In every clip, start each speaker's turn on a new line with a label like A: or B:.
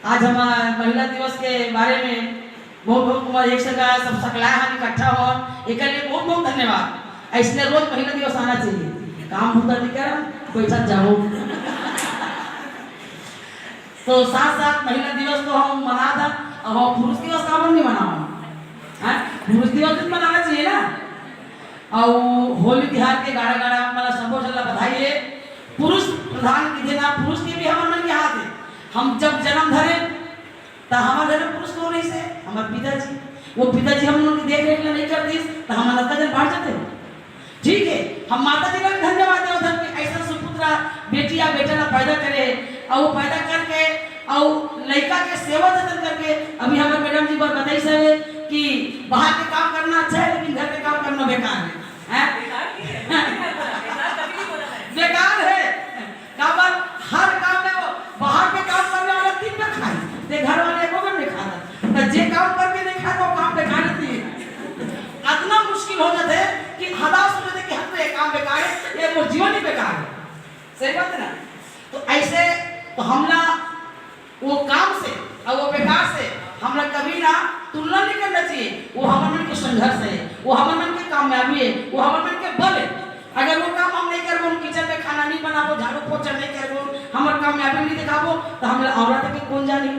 A: आज हम महिला दिवस के बारे में बहुत बहुत एक जगह सब सकला हम इकट्ठा हो एक लिए बहुत बहुत धन्यवाद। ऐसे रोज महिला दिवस आना चाहिए, काम होता नहीं कर बैठा जाओ। तो साथ साथ महिला दिवस तो हम मना था, अब हम पुरुष दिवस का हम नहीं मनाओ, पुरुष दिवस भी मनाना चाहिए ना। और होली तिहार के गाड़ा गाड़ा मतलब सबको चला बधाई है। पुरुष प्रधान की देना, पुरुष के भी हमारे मन के हाथ है। हम जब जन्म धरे तो हमारे घर में पुरुष को नहीं से हमारे पिताजी, वो पिताजी हम लोगों की देख रेख नहीं करती तो हमारा कदर बढ़ जाते। ठीक है, हम माता जी का भी धन्यवाद देते कि ऐसा सुपुत्र बेटी या बेटा ना पैदा करे और वो पैदा करके और लड़का के सेवा जतन करके। अभी हमारे मैडम जी पर बताई सर कि बाहर के काम करना अच्छा है लेकिन घर के काम करना बेकार है, बेकार है। काबर हर काम में वो बाहर के काम करने वाला दिन में खाए ते घर वाले को नहीं खाता, तो जे काम करके नहीं खाता वो काम बेकार है। इतना मुश्किल हो जाता है कि हदास हो जाते कि हम ये काम बेकार है, ये वो जीवन ही बेकार है। सही बात है ना। तो ऐसे तो हमला वो काम से और वो बेकार से हमला कभी ना तुलना नहीं करना चाहिए। वो हमारे मन के संघर्ष है, वो हमारे मन के कामयाबी है, वो हमारे मन के बल है। अगर वो काम हम नहीं करबो, किचन में खाना नहीं बनाबो, झाड़ू पोछा नहीं करबो, हमारे कामयाबी नहीं दिखाबो तो हम औरत के कौन जाने।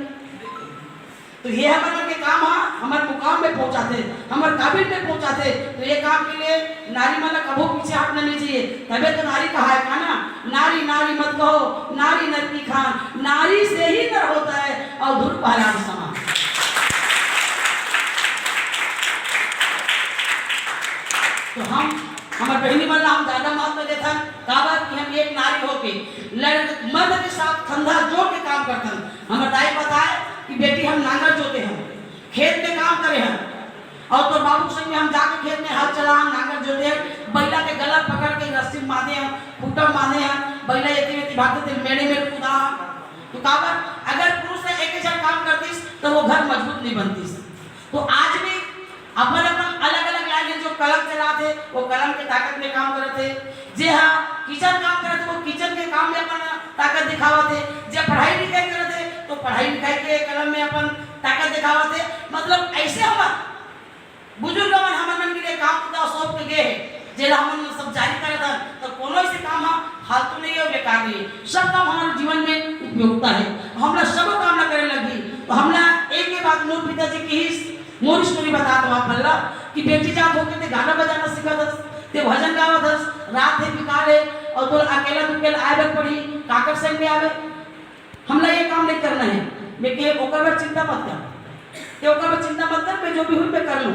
A: तो ये हमारे मन के काम है, हमारे मुकाम में पहुंचाते, हमारे काबिल में पहुंचाते। तो ये काम के लिए नारी माला कभी पीछे हटना नहीं चाहिए। तबे तो नारी कहा है ना, नारी नारी मत कहो, नारी नर की खान, नारी से ही नर होता है और धूल पहला समान। तो हम हमारे बहनी वाला हम ज्यादा महत्व देते काबर कि हम एक नारी होके मर्द के साथ कंधा जोड़ के काम करते हैं। हमारे दाई बताए कि बेटी हम नांगर जोते हैं, खेत में काम करे हैं, और तो बाबू संग में हम जाके खेत में हल चला नांगर जोते हैं, बैला के गला पकड़ के रस्सी बांधे हैं, खूटा बांधे हैं, बैला ये भागते थे मेड़े में कूदा। तो काबर अगर पुरुष ने एक जगह काम करती तो वो घर मजबूत नहीं बनती। तो आज भी अपन अपन अलग अलग लाइन जो कलम चलाते वो कलम की ताकत में काम करते, जे हाँ किचन काम करते वो किचन के काम में अपन ताकत दिखावते, जे पढ़ाई लिखाई करते तो पढ़ाई लिखाई के कलम में अपन ताकत दिखावते। मतलब ऐसे हम बुजुर्ग मन हमारे मन के लिए काम का सौंप के गए जेला हम सब जारी करे था। तो कोनो ऐसे काम फालतू नहीं है, बेकार नहीं है, सब काम हमारे जीवन में उपयोगिता है। हमला सब काम ना करे लगी तो हमला एक के बाद मोर पिताजी की मोर स्टोरी बता दो आप भल्ला कि बेटी जात होके ते गाना बजाना सीखा था, ते भजन गावा था, रात है बिकाले और तो अकेला दुकेला आवे पड़ी काकर संग में आवे। हमला ये काम नहीं करना है, मैं के ओकर पर चिंता मत कर, ते ओकर पर चिंता मत कर, मैं जो भी हुई मैं कर लूं।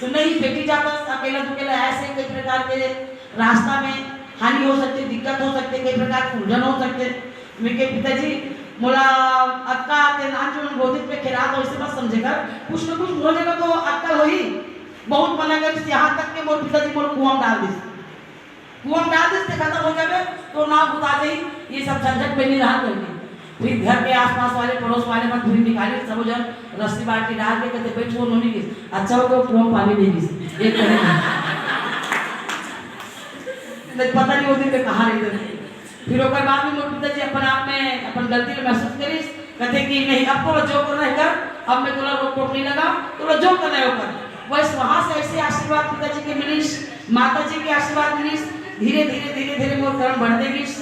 A: तो नहीं बेटी जाता अकेला दुकेला ऐसे कई प्रकार के रास्ता में हानि हो सकती, दिक्कत हो सकती, कई प्रकार के उलझन हो सकते। मेरे पिताजी मोला अक्का ते नाचुन गोदित पे खिला तो इसे बस समझेगा कुछ न कुछ हो जाएगा तो अक्कल होई। बहुत मना कर यहाँ तक के मोर पिताजी मोर कुआं डाल दिस, कुआं डाल दिस ते खत्म हो जावे तो ना बुता जाई। ये सब झंझट में नहीं रहा करके फिर घर के आसपास वाले पड़ोस वाले मत फिर निकाले सब जन रस्सी बाल्टी डाल के कहते बैठ वो नहीं गिस, अच्छा हो तो कुआं पानी नहीं गिस एक करे नहीं पता नहीं वो दिन पे कहां रहते। फिर ओकर बाद में मोर पिताजी अपन आप में अपन गलती महसूस करी, कहते कि नहीं अब तो जो करना है कर, अब मैं तोला रोक टोक नहीं लगा, तोला जो करना है वो कर। बस वहां से ऐसे आशीर्वाद पिताजी के मिलिस, माताजी के आशीर्वाद मिलिस, धीरे धीरे धीरे धीरे मोर कर्म बढ़ते गिस।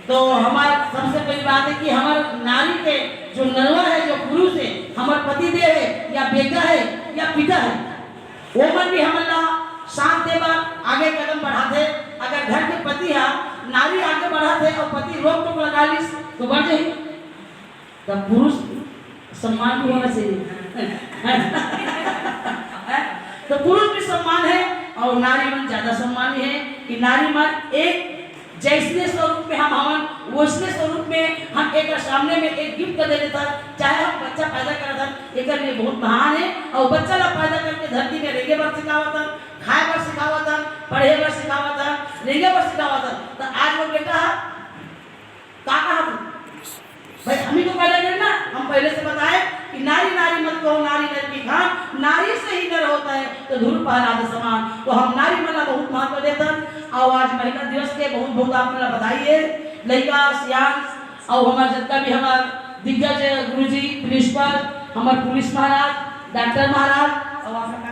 A: तो हमारे सबसे पहली बात है कि हमारे नारी के जो नरवा है, जो पुरुष है, हमारे पति देव है या बेटा है या पिता है, वो मन भी हमारा साथ देवा आगे कदम बढ़ाते। अगर घर के पति है नारी आगे बढ़ाते और पति रोक टोक लगा लिस तो बढ़ जाए। तब पुरुष सम्मान भी होना चाहिए तो पुरुष भी सम्मान है और नारी मन ज्यादा सम्मानी है कि नारी मन एक जैसे स्वरूप में हम हवन वैसे स्वरूप में हम एक सामने में एक गिफ्ट कर दे देता। चाहे हम बच्चा पैदा करता एक लिए बहुत महान है और बच्चा ला पैदा करके धरती में रेगे बार सिखावता, खाए बार सिखावता, पढ़े बार सिखावता, रेगे बार सिखावता। तो आज वो बेटा काका भाई हमी को पैदा करना, हम पहले से बताए कि नारी नारी मत कहो, नारी नर की खान, नारी से ही नर होता है तो धूल पहला समान। तो हम नारी मला बहुत महत्व देते। और आज महिला दिवस के बहुत बहुत आप बधाई है। लड़का सियान और हमार जितना भी हमार दिग्गज गुरुजी, प्रिंसिपल, हमार पुलिस महाराज, डॉक्टर महाराज और आपका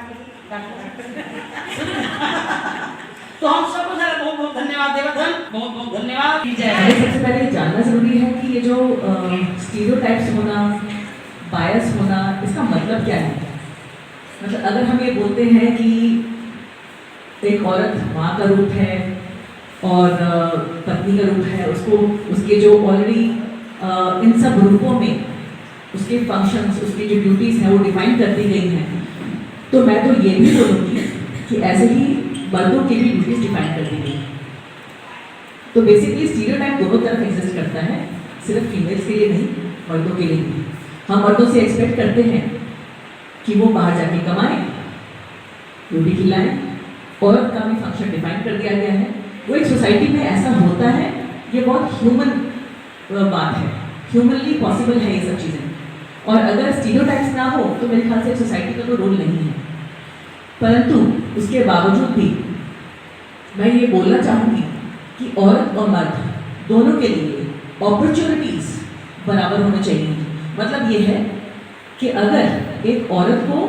A: तो हम सबको सारा बहुत बहुत धन्यवाद देवत हैं, बहुत बहुत धन्यवाद।
B: सबसे पहले ये जानना जरूरी है कि ये जो स्टीरियोटाइप्स होना, बायस होना, इसका मतलब क्या है। मतलब अगर हम ये बोलते हैं कि एक औरत माँ का रूप है और पत्नी का रूप है, उसको उसके जो ऑलरेडी इन सब रूपों में उसके फंक्शंस, उसकी जो ड्यूटीज़ हैं वो डिफाइन कर दी गई हैं, तो मैं तो ये भी बोलूँगी कि ऐसे ही मर्दों की भी ड्यूटीज़ डिफाइन कर दी गई। तो बेसिकली स्टीरियोटाइप दोनों तरफ एग्जिस्ट करता है, सिर्फ फीमेल्स के लिए नहीं, मर्दों के लिए भी। हम मर्दों से एक्सपेक्ट करते हैं कि वो बाहर जाके कमाएं, रोटी खिलाएं, औरत का भी फंक्शन डिफाइन कर दिया गया है। वो एक सोसाइटी में ऐसा होता है, ये बहुत ह्यूमन बात है, ह्यूमनली पॉसिबल है ये सब चीज़ें। और अगर स्टीरियोटाइप्स ना हो तो मेरे ख्याल से सोसाइटी का कोई रोल नहीं है। परंतु उसके बावजूद भी मैं ये बोलना चाहूँगी कि औरत और मर्द दोनों के लिए अपॉर्चुनिटीज़ बराबर होने चाहिए। मतलब ये है कि अगर एक औरत को,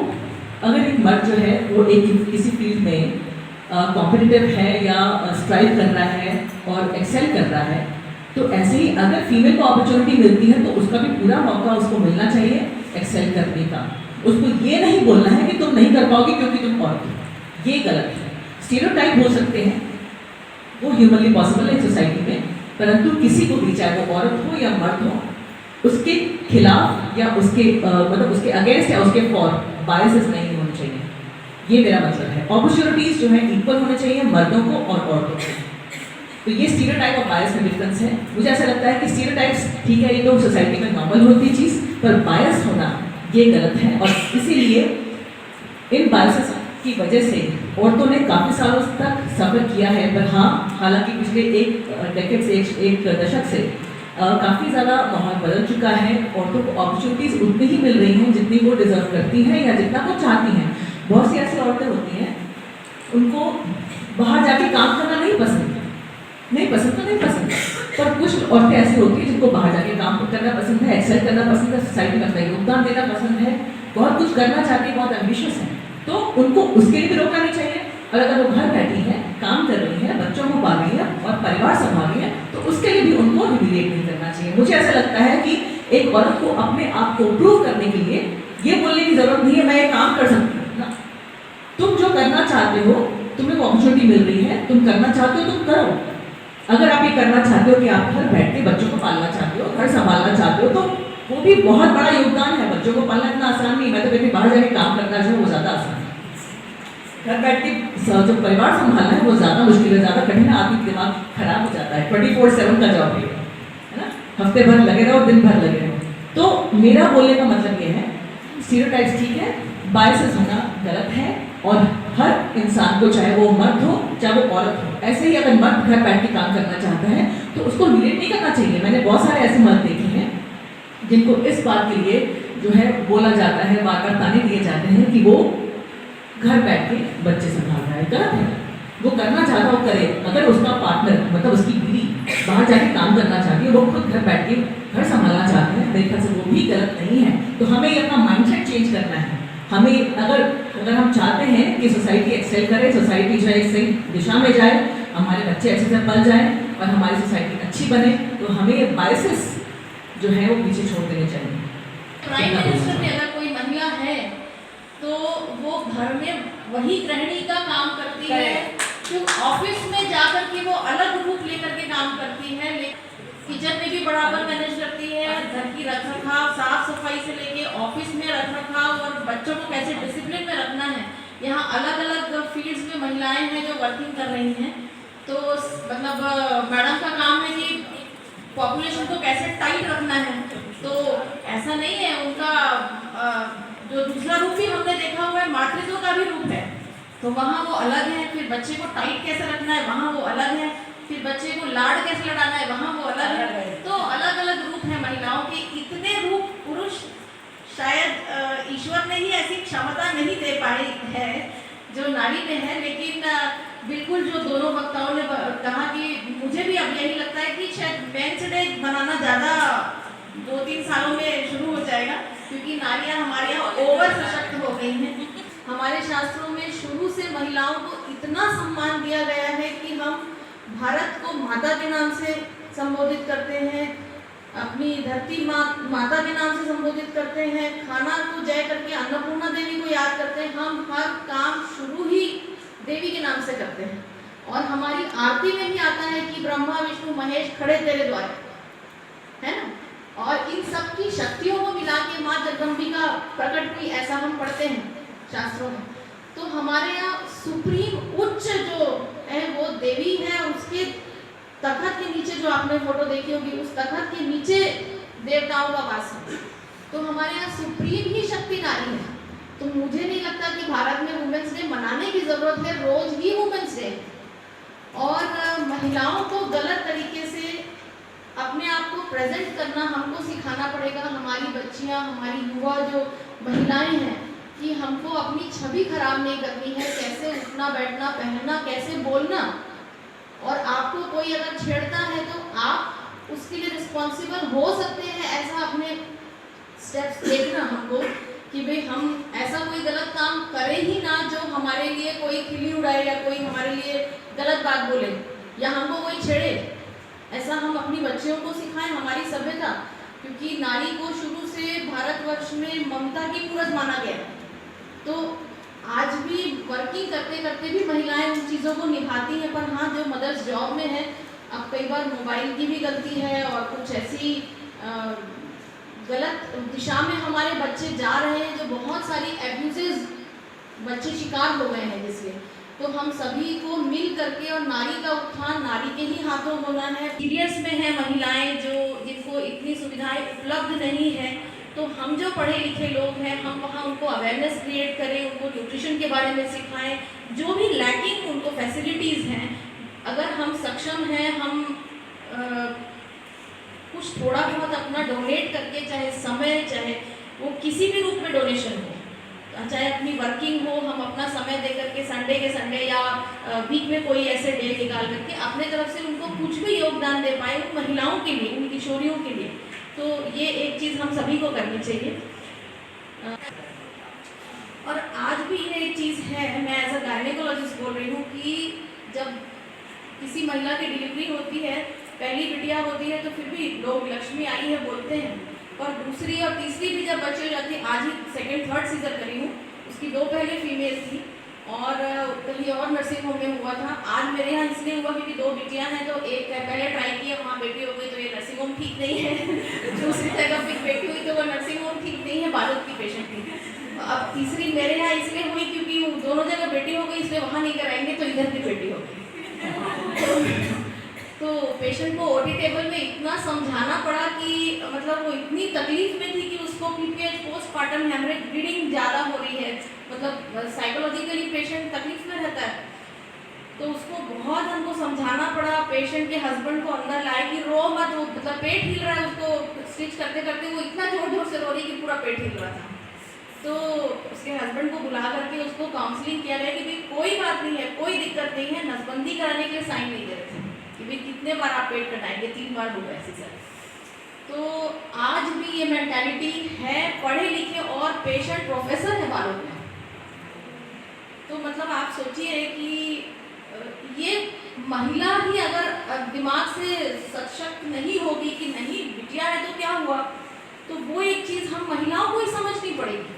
B: अगर एक मर्द जो है वो एक किसी फील्ड में कॉम्पिटिटिव है या स्ट्राइव कर रहा है और एक्सेल कर रहा है, तो ऐसे ही अगर फीमेल को अपॉर्चुनिटी मिलती है तो उसका भी पूरा मौका उसको मिलना चाहिए एक्सेल करने का। उसको ये नहीं बोलना है कि तुम नहीं कर पाओगे क्योंकि तुम औरत हो, ये गलत है। स्टीरियोटाइप हो सकते हैं, वो ह्यूमनली पॉसिबल है सोसाइटी में, परंतु किसी को भी, चाहे वो औरत हो या मर्द हो, उसके खिलाफ या उसके मतलब उसके अगेंस्ट या उसके फॉर बायसेस नहीं होने चाहिए, ये मेरा मतलब है। अपॉर्चुनिटीज जो है इक्वल होने चाहिए मर्दों को और औरतों को। तो ये स्टीरियोटाइप और बायस में डिफरेंस है। मुझे ऐसा लगता है कि स्टीरियोटाइप्स ठीक है, ये तो सोसाइटी में नॉर्मल होती चीज़, पर बायस होना ये गलत है। और इसीलिए इन बायसेस की वजह से औरतों ने काफ़ी सालों तक सफ़र किया है। पर हाँ, हालांकि पिछले एक डेकेड से, एक दशक से काफ़ी ज़्यादा माहौल बदल चुका है। औरतों को अपॉर्चुनिटीज़ उतनी ही मिल रही हैं जितनी वो डिजर्व करती हैं या जितना वो चाहती हैं। बहुत सी ऐसी औरतें होती हैं, उनको बाहर जाके काम करना नहीं पसंद, पर कुछ औरतें ऐसी होती हैं जिनको बाहर जाके काम करना पसंद है, एक्सेल करना पसंद है, सोसाइटी में अपना योगदान देना पसंद है, बहुत कुछ करना चाहती है, बहुत एम्बिशियस है, तो उनको उसके लिए भी रोकना नहीं चाहिए। और अगर वो घर बैठी है, काम कर रही है, बच्चों को पाल रही है और परिवार संभाल रही है, तो उसके लिए भी उनको ह्यूमिलिएट नहीं करना चाहिए। मुझे ऐसा लगता है कि एक औरत को अपने आप को प्रूव करने के लिए ये बोलने की जरूरत नहीं है मैं ये काम कर सकती हूँ ना। तुम जो करना चाहते हो, तुम्हें वो अपॉर्चुनिटी मिल रही है, तुम करना चाहते हो, तुम करो। अगर आप ये करना चाहते हो कि आप घर बैठ के बच्चों को पालना चाहते हो, घर संभालना चाहते हो, तो वो भी बहुत बड़ा योगदान है। बच्चों को पालना इतना आसान नहीं। मैं तो कहती बाहर जाके काम करना जो है वो ज़्यादा आसान है। घर बैठ के जो परिवार संभालना है वो ज़्यादा मुश्किल है, ज़्यादा कठिन है, आदमी दिमाग खराब हो जाता है। 24/7 का जॉब है ना, हफ्ते भर लगे रहो, दिन भर लगे रहो। तो मेरा बोलने का मतलब ये है, स्टीरियोटाइप्स ठीक है, बायसेस होना गलत है। और हर इंसान को, चाहे वो मर्द हो चाहे वो औरत हो, ऐसे ही अगर मर्द घर बैठ के काम करना चाहता है तो उसको रिलेट नहीं करना चाहिए। मैंने बहुत सारे ऐसे मर्द देखे हैं जिनको इस बात के लिए जो है बोला जाता है, बार बार ताने दिए जाते हैं कि वो घर बैठ के बच्चे संभाल रहा है। गलत है, वो करना चाहता हो करे। अगर उसका पार्टनर मतलब उसकी बीवी बाहर जाके काम करना चाहती है, वो खुद घर बैठ के घर संभालना चाहते हैं, मेरे ख्याल से वो भी गलत नहीं है। तो हमें ये अपना माइंडसेट चेंज करना है। हमें अगर हम चाहते हैं कि सोसाइटी एक्सेल करे, सोसाइटी जो है एक सही दिशा में जाए, हमारे बच्चे अच्छे से पल जाए और हमारी सोसाइटी अच्छी बने, तो हमें ये बायसेस जो है वो पीछे छोड़ देने चाहिए।
C: प्राइम मिनिस्टर में अगर कोई महिला है तो वो घर में वही गृहिणी का काम करती है, क्योंकि ऑफिस में जाकर के वो अलग रूप लेकर के काम करती है, किचन में भी बराबर मैनेज करती है, घर की रखरखाव, साफ सफाई से लेके ऑफिस में रखरखाव और बच्चों को कैसे डिसिप्लिन में रखना है। यहाँ अलग अलग फील्ड्स में महिलाएं हैं जो वर्किंग कर रही हैं। तो मतलब मैडम का काम है कि पॉपुलेशन को कैसे टाइट रखना है। तो ऐसा नहीं है, उनका जो दूसरा रूप भी हमने देखा हुआ है, मातृत्व का भी रूप है, तो वहाँ वो अलग है। फिर बच्चे को टाइट कैसे रखना है, वहाँ वो अलग है। फिर बच्चे को लाड़ कैसे लड़ाना है, वहाँ वो अलग है। तो अलग अलग रूप है महिलाओं के। इतने रूप पुरुष शायद ईश्वर ने ही ऐसी क्षमता नहीं दे पाई है जो नारी में है, लेकिन बिल्कुल जो दोनों वक्ताओं ने कहा कि मुझे भी अब यही लगता है कि शायद मेंस डे मनाना ज़्यादा 2-3 सालों में शुरू हो जाएगा, क्योंकि नारियां हमारे यहाँ ओवर सशक्त हो गई हैं। हमारे शास्त्रों में शुरू से महिलाओं को इतना सम्मान दिया गया है कि हम भारत को माता के नाम से संबोधित करते हैं, अपनी धरती माता के नाम से संबोधित करते हैं, खाना को जय करके अन्नपूर्णा देवी को याद करते हैं। हम हर काम शुरू ही देवी के नाम से करते हैं, और हमारी आरती में भी आता है कि ब्रह्मा विष्णु महेश खड़े तेरे द्वारे, है ना। और इन सब की शक्तियों को मिला के माँ जगदम्बिका प्रकट हुई, ऐसा हम पढ़ते हैं शास्त्रों में। तो हमारे यहाँ सुप्रीम उच्च जो है वो देवी है, उसके तखत के नीचे जो आपने फोटो देखी होगी, उस तखत के नीचे देवताओं का वास है। तो हमारे यहाँ सुप्रीम ही शक्ति नारी है। तो मुझे नहीं लगता कि भारत में वुमेन्स डे मनाने की जरूरत है, रोज ही वुमेन्स डे। और महिलाओं को गलत तरीके से अपने आप को प्रेजेंट करना हमको सिखाना पड़ेगा। हमारी बच्चियां, हमारी युवा जो महिलाएं हैं, कि हमको अपनी छवि खराब नहीं करनी है, कैसे उठना बैठना पहनना, कैसे बोलना। और आपको कोई अगर छेड़ता है तो आप उसके लिए रिस्पॉन्सिबल हो सकते हैं, ऐसा अपने स्टेप्स देखना हमको कि भाई हम ऐसा कोई गलत काम करें ही ना जो हमारे लिए कोई खिल्ली उड़ाए या कोई हमारे लिए गलत बात बोले या हमको कोई छेड़े। ऐसा हम अपनी बच्चियों को सिखाएं, हमारी सभ्यता, क्योंकि नारी को शुरू से भारतवर्ष में ममता की मूरत माना गया। तो आज भी वर्किंग करते करते भी महिलाएं उन चीज़ों को निभाती हैं। पर हाँ, जो मदर्स जॉब में है, अब कई बार मोबाइल की भी गलती है और कुछ ऐसी गलत दिशा में हमारे बच्चे जा रहे हैं, जो बहुत सारी एब्यूजेस बच्चे शिकार हो गए हैं जिसके। तो हम सभी को मिल करके, और नारी का उत्थान नारी के ही हाथों होना है। सीरियस में है महिलाएं जो जिनको इतनी सुविधाएं उपलब्ध नहीं है, तो हम जो पढ़े लिखे लोग हैं, हम वहाँ उनको अवेयरनेस क्रिएट करें, उनको न्यूट्रिशन के बारे में सिखाएं, जो भी लैकिंग उनको फैसिलिटीज़ हैं, अगर हम सक्षम हैं, हम कुछ थोड़ा बहुत अपना डोनेट करके, चाहे समय, चाहे वो किसी भी रूप में डोनेशन हो, चाहे अपनी वर्किंग हो, हम अपना समय दे करके संडे के संडे या वीक में कोई ऐसे डे निकाल करके अपने तरफ से उनको कुछ भी योगदान दे पाए उन महिलाओं के लिए, उन किशोरियों के लिए। तो ये एक चीज़ हम सभी को करनी चाहिए। और आज भी ये एक चीज़ है, मैं एज अ गायनेकोलॉजिस्ट बोल रही हूँ, कि जब किसी महिला की डिलीवरी होती है, पहली बिटिया होती है, तो फिर भी लोग लक्ष्मी आई है बोलते हैं, और दूसरी और तीसरी भी जब बच्चे हो जाती है, आज ही सेकंड थर्ड सीजर करी हूँ, उसकी 2 पहले फीमेल थी और कहीं और नर्सिंग होम में हुआ था। आज मेरे यहाँ इसलिए हुआ क्योंकि 2 बिटियाँ हैं, तो एक पहले ट्राई किया, वहाँ बेटी हो गई, तो ये नर्सिंग होम ठीक नहीं है। दूसरी जगह फिर बेटी हुई तो वो नर्सिंग होम ठीक नहीं है, बालक की पेशेंट थी। अब तीसरी मेरे यहाँ इसलिए हुई क्योंकि दोनों जगह बेटी हो गई, इसलिए वहाँ नहीं कराएंगे तो इधर की बेटी हो गई। तो पेशेंट को ओटी टेबल में इतना समझाना पड़ा कि मतलब वो इतनी तकलीफ में थी कि उसको पीपीएच पोस्टपार्टम हेमरेज ब्लीडिंग ज़्यादा हो रही है, मतलब साइकोलॉजिकली पेशेंट तकलीफ में रहता है। तो उसको बहुत हमको समझाना पड़ा, पेशेंट के हस्बैंड को अंदर लाए कि रो मत, वो मतलब पेट हिल रहा है, उसको स्टिच करते करते वो इतना जोर जोर से रो रही कि पूरा पेट हिल रहा था। तो उसके हस्बैंड को बुला करके उसको काउंसलिंग किया गया कि भाई कोई बात नहीं है, कोई दिक्कत नहीं है, नसबंदी कराने के लिए साइन नहीं दे रहे थे कि भाई कितने बार आप पेट कटाएंगे, 3 बार होगा ऐसे सर। तो आज भी ये मेंटालिटी है, पढ़े लिखे और पेशेंट प्रोफेसर है बालों में। तो मतलब आप सोचिए कि ये महिला ही अगर दिमाग से सशक्त नहीं होगी कि नहीं बिटिया है तो क्या हुआ, तो वो एक चीज़ हम महिलाओं को ही समझनी पड़ेगी।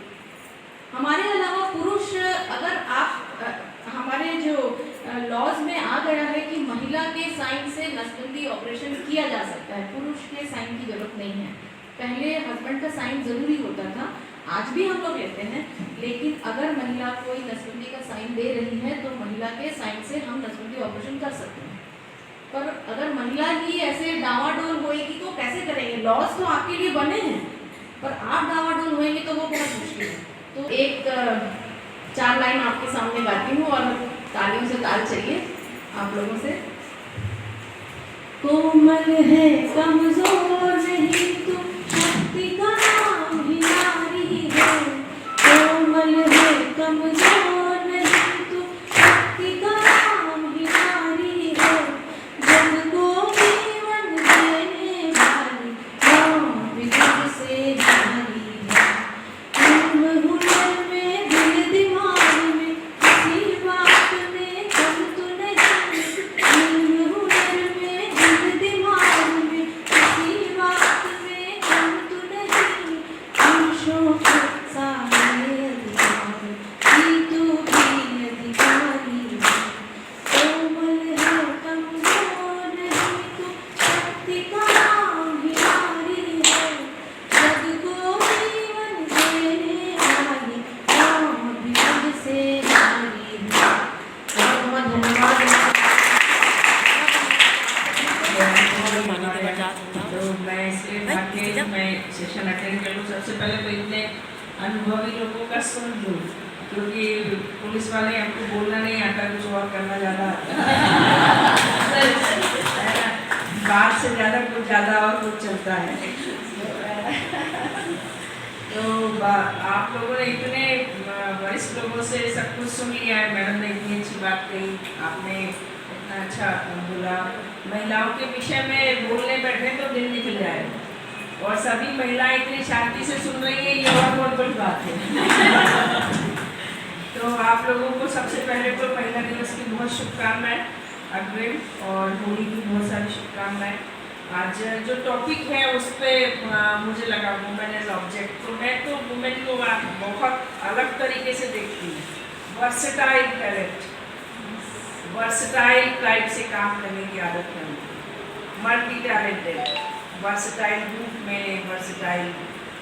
C: हमारे अलावा पुरुष, अगर आप हमारे जो लॉज में आ गया है कि महिला के साइन से नसबंदी ऑपरेशन किया जा सकता है, पुरुष के साइन की जरूरत नहीं है। पहले हस्बैंड का साइन जरूरी होता था, आज भी हम लोग लेते हैं, लेकिन अगर महिला कोई नसबंदी का साइन दे रही है तो महिला के साइन से हम नसबंदी ऑपरेशन कर सकते हैं। पर अगर महिला ही ऐसे डावाडोल होएगी तो कैसे करेंगे? लॉज तो आपके लिए बने हैं, पर आप डावाडोल होएंगे तो वो बहुत मुश्किल है। तो एक 4 लाइन आपके सामने गाती हूँ और तालियों से ताल चाहिए आप लोगों से। कोमल है कमजोर नहीं तू, शक्ति का नाम ही नारी है। कोमल है कमजोर नहीं तू, शक्ति का नाम
D: तो मैं इसलिए था कि मैं सेशन अटेंड कर लूँ। सबसे पहले तो इतने अनुभवी लोगों का सुन लूँ, क्योंकि पुलिस वाले हमको बोलना नहीं आता, कुछ और करना ज़्यादा आता है। बात से ज़्यादा कुछ ज़्यादा और कुछ चलता है। तो आप लोगों ने इतने वरिष्ठ लोगों से सब कुछ सुन लिया है। मैडम ने इतनी अच्छी बात कही, आपने इतना अच्छा बोला। महिलाओं के विषय में बोलने बैठे तो दिन निकल जाए, और सभी महिलाएं इतनी शांति से सुन रही है, ये और बहुत बड़ी बात है। तो आप लोगों को सबसे पहले तो महिला दिवस की बहुत शुभकामनाएं अग्रिम, और होली की बहुत सारी शुभकामनाएं। आज जो टॉपिक है उस पर मुझे लगा वुमेन एज ऑब्जेक्ट, तो मैं तो वुमेन को बहुत अलग तरीके से देखती हूँ। वर्सेटाइल टैलेंट, वर्सेटाइल टाइप से काम करने की आदत है, मल्टी टैलेंटेड, वर्सेटाइल रूप में, वर्सेटाइल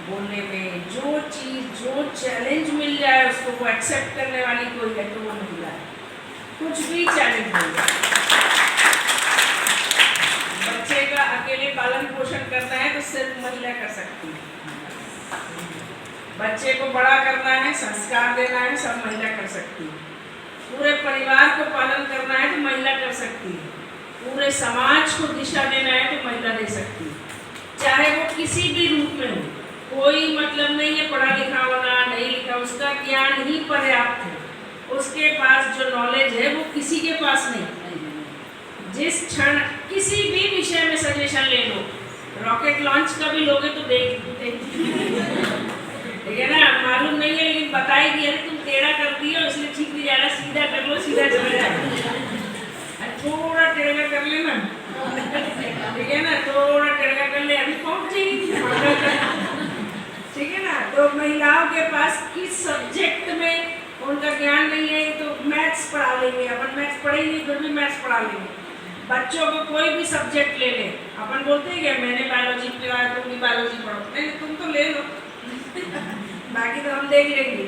D: बोलने में, जो चीज़ जो चैलेंज मिल जाए उसको वो एक्सेप्ट करने वाली कोई है तो वो महिला है। कुछ भी चैलेंज मिल जाए, बच्चे का अकेले पालन पोषण करना है तो सिर्फ महिला कर सकती है। बच्चे को बड़ा करना है, संस्कार देना है, सब महिला कर सकती है। पूरे परिवार को पालन करना है तो महिला कर सकती है। पूरे समाज को दिशा देना है तो महिला दे सकती है, चाहे वो किसी भी रूप में हो। कोई मतलब नहीं है पढ़ा लिखा होना, नहीं लिखा, उसका ज्ञान ही पर्याप्त है। उसके पास जो नॉलेज है वो किसी के पास नहीं। जिस क्षण किसी भी विषय में सजेशन ले लो, रॉकेट लॉन्च का भी लोगे तो देख ठीक है ना, मालूम नहीं है लेकिन बताएगी अरे तुम टेढ़ा कर दिया इसलिए ठीक नहीं जा रहा, सीधा कर लो, सीधा चला जाए, थोड़ा टेढ़ा कर लेना, ठीक है ना, थोड़ा टेढ़ा कर ले, अभी पहुंच जाएगी, ठीक है ना। तो महिलाओं के पास किस सब्जेक्ट में उनका ज्ञान नहीं है, तो मैथ्स पढ़ा लेंगे, अपन मैथ्स पढ़े नहीं फिर भी मैथ्स पढ़ा लेंगे। बच्चों को कोई भी सब्जेक्ट ले लें, अपन बोलते हैं कि मैंने बायोलॉजी पढ़ा है तुम भी बायोलॉजी पढ़ो, नहीं तुम तो ले लो बाकी तो हम देख लेंगे।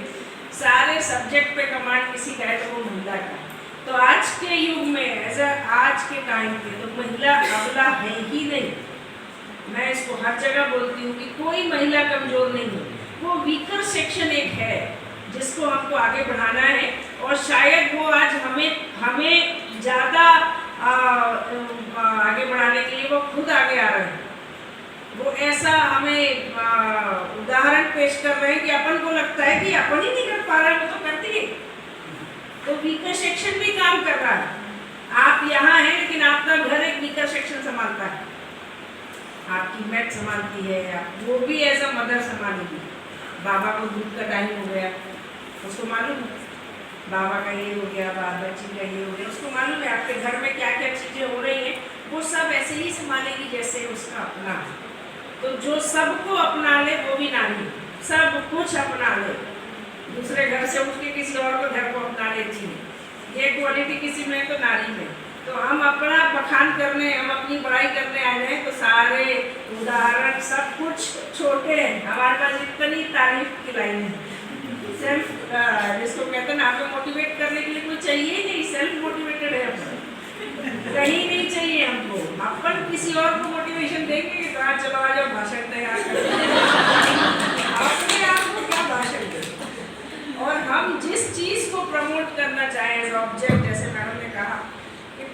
D: सारे सब्जेक्ट पे कमांड किसी का है तो वो महिला का। तो आज के युग में ऐसा आज के टाइम पे तो महिला अबला है ही नहीं। मैं इसको हर जगह बोलती हूँ कि कोई महिला कमजोर नहीं है, वो वीकर सेक्शन एक है जिसको हमको आगे बढ़ाना है, और शायद वो आज हमें ज़्यादा आगे बढ़ाने के लिए वो खुद आगे आ रहे हैं। वो ऐसा हमें उदाहरण पेश कर रहे हैं कि अपन को लगता है कि अपन ही नहीं कर पा रहे, वो तो करती है। तो वीकर सेक्शन भी काम कर रहा है। आप यहाँ हैं लेकिन आपका घर एक वीकर सेक्शन संभालता है, आपकी मैट संभालती है, वो भी एज अ मदर संभालेगी। बाबा को दूध का टाइम हो गया, उसको मालूम है बाबा का ये हो गया, बच्ची का ये हो गया, उसको मालूम है आपके घर में क्या क्या चीज़ें हो रही हैं, वो सब ऐसे ही संभालेगी जैसे उसका अपना। तो जो सबको अपना ले वो भी नारी, सब कुछ अपना ले, दूसरे घर से उठ के किसी और को घर को अपना लेती है। ये क्वालिटी किसी में तो नारी में। तो हम अपना बखान करने, हम अपनी बड़ाई करने आए हैं तो सारे उदाहरण सब कुछ छोटे हैं। हमारे पास इतनी तारीफ की लाइन है, सेल्फ जिसको कहते हैं ना, आपको मोटिवेट करने के लिए कोई चाहिए ही नहीं, सेल्फ मोटिवेटेड है अपन, कहीं नहीं चाहिए हमको। अपन किसी और को मोटिवेशन देंगे तो आज चलो आ जाओ भाषण तैयार कर, अपने आप को क्या भाषण दें। और हम जिस चीज़ को प्रमोट करना चाहें एज ऑब्जेक्ट, जैसे मैडम ने कहा कि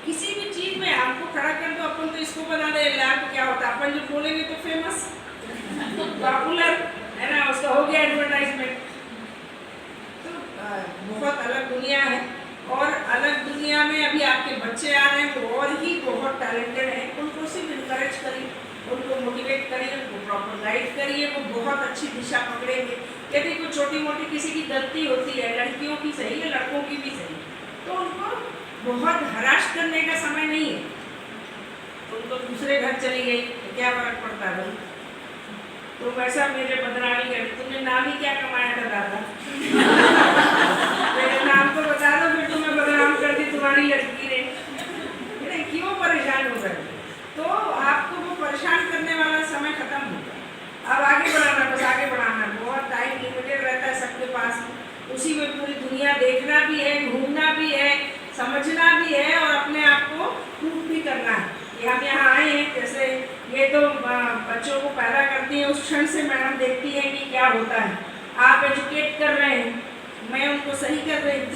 D: किसी भी चीज़ में हमको खड़ा कर दो, अपन तो इसको बना दे लैब क्या होता है, अपन जो बोलेंगे तो फेमस पॉपुलर है ना, उसका हो गया एडवर्टाइजमेंट। बहुत अलग दुनिया है, और अलग दुनिया में अभी आपके बच्चे आ रहे हैं वो और ही बहुत टैलेंटेड हैं। उनको सिर्फ इनकरेज करिए, उनको मोटिवेट करिए, उनको प्रॉपर गाइड करिए, वो बहुत अच्छी दिशा पकड़ेंगे। यदि कोई छोटी मोटी किसी की गलती होती है, लड़कियों की सही है लड़कों की भी सही, तो उनको बहुत हराश करने का समय नहीं है। तुम तो दूसरे घर चली गई तो क्या फर्क पड़ता है भाई, तो वैसा मेरे बदनामी कर, तुमने नाम ही क्या कमाया था दादा मेरे नाम तो बता दो, फिर तुम्हें बदनाम कर दी तुम्हारी लड़की ने, क्यों परेशान हो गए। तो आपको वो परेशान करने वाला समय खत्म हो गया, अब आगे बढ़ाना, बस आगे बढ़ाना। बहुत टाइम लिमिटेड रहता है सबके पास, उसी में पूरी दुनिया देखना भी है, घूमना भी है, समझना भी है, और अपने आप को प्रूव भी करना है कि हम यहाँ आए हैं। जैसे ये तो बच्चों को पैदा करती हैं उस क्षण से मैडम देखती है कि क्या होता है। आप एजुकेट कर रहे हैं, मैं उनको सही कर रही हूँ।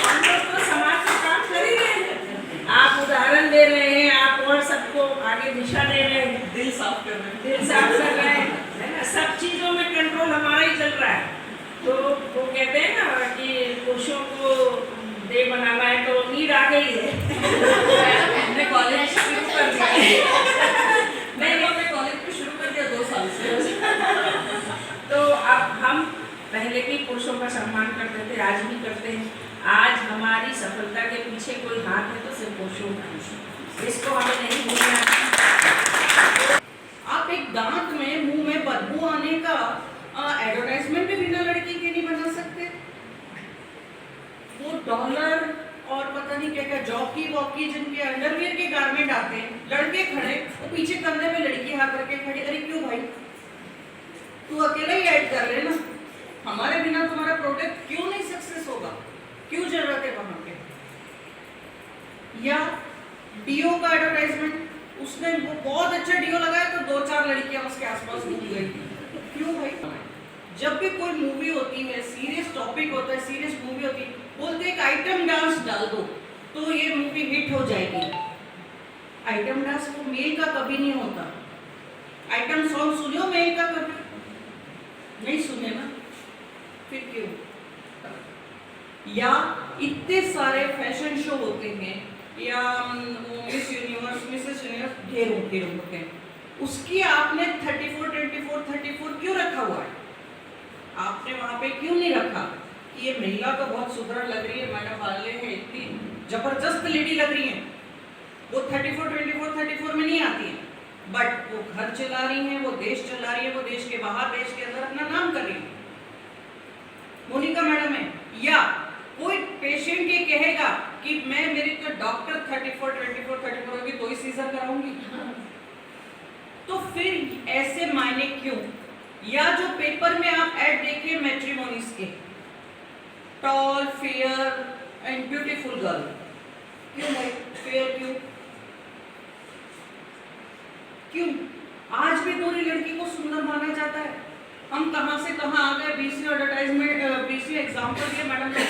D: हम लोग तो समाज में काम कर ही रहे हैं, आप उदाहरण दे रहे हैं, आप और सबको आगे दिशा दे रहे हैं,
B: दिल साफ कर रहे हैं।
D: दिल साफ कर रहे हैं, है ना। सब चीज़ों में कंट्रोल हमारा ही चल रहा है। तो वो कहते हैं ना कि पुरुषों को देव बनाना है तो नीड आ गई है।
B: हमने कॉलेज शुरू कर दिया
D: नहीं,
B: हमने कॉलेज भी शुरू कर दिया 2 साल से।
D: तो अब हम पहले भी पुरुषों का सम्मान करते थे, आज भी करते हैं। आज हमारी सफलता के पीछे कोई हाथ है तो सिर्फ पुरुषों का, इसको हमें नहीं भूलना।
A: आप एक दांत में मुंह में बदबू आने का एडवर्टाइजमेंट भी बिना लड़की के नहीं बना सकते। वो डॉलर और पता नहीं क्या क्या जॉकी वॉकी जिनके अंडरवियर के गारमेंट आते हैं, लड़के खड़े, वो पीछे कंधे में लड़की हाथ रख के खड़ी। अरे क्यों भाई, तू अकेला ही ऐड कर ले ना, हमारे बिना तुम्हारा प्रोडक्ट क्यों नहीं सक्सेस होगा, क्यों जरूरत है वहां पे। या डीओ का एडवर्टाइजमेंट, उसने वो बहुत अच्छा डीओ लगाया तो 2-4 लड़कियां उसके आसपास घूम गई। क्यों भाई, जब भी कोई मूवी होती है, सीरियस टॉपिक होता है, सीरियस मूवी होती है, बोलते एक आइटम डांस डाल दो तो ये मूवी हिट हो जाएगी। आइटम डांस वो मेल का कभी नहीं होता। आइटम सॉन्ग सुनियो मेल का कभी नहीं सुने ना, फिर क्यों। या इतने सारे फैशन शो होते हैं या मिस यूनिवर्स, मिसेस यूनिवर्स, ढेरों होते हैं, उसकी आपने 34 क्यों रखा हुआ है? आपने वहां पे क्यों नहीं रखा कि ये महिला तो बहुत सुंदर लग रही है, मैडम वाले हैं, इतनी जबरदस्त लेडी लग रही है, वो 34 में नहीं आती है, बट वो घर चला रही है, वो देश चला रही है, वो देश के बाहर देश के अंदर अपना नाम कर रही है। मोनिका मैडम है, या कोई पेशेंट ये कहेगा कि मैं मेरी तो डॉक्टर 34 होगी तो ही सीजर कराऊंगी, तो फिर ऐसे मायने क्यों। या जो पेपर में आप ऐड देखिए मैट्रिमोनीज के, tall fair and beautiful girl, क्यों भाई फेयर क्यों क्यों? आज भी पूरी लड़की को सुंदर माना जाता है। हम कहां से कहां आ गए, बीसी एडवर्टाइजमेंट, बीसी एग्जाम्पल दिए मैडम लोग,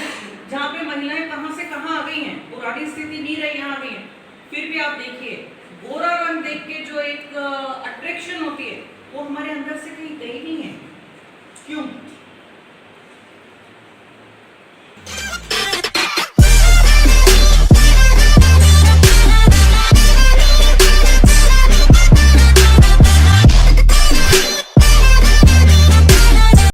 A: जहाँ पे महिलाएं कहां से कहां आ गई हैं, पुरानी स्थिति नहीं रही, यहाँ आ गई हैं। फिर भी आप देखिए गोरा रंग देख के जो एक अट्रैक्शन होती है वो हमारे अंदर से कहीं गई नहीं है। क्यों?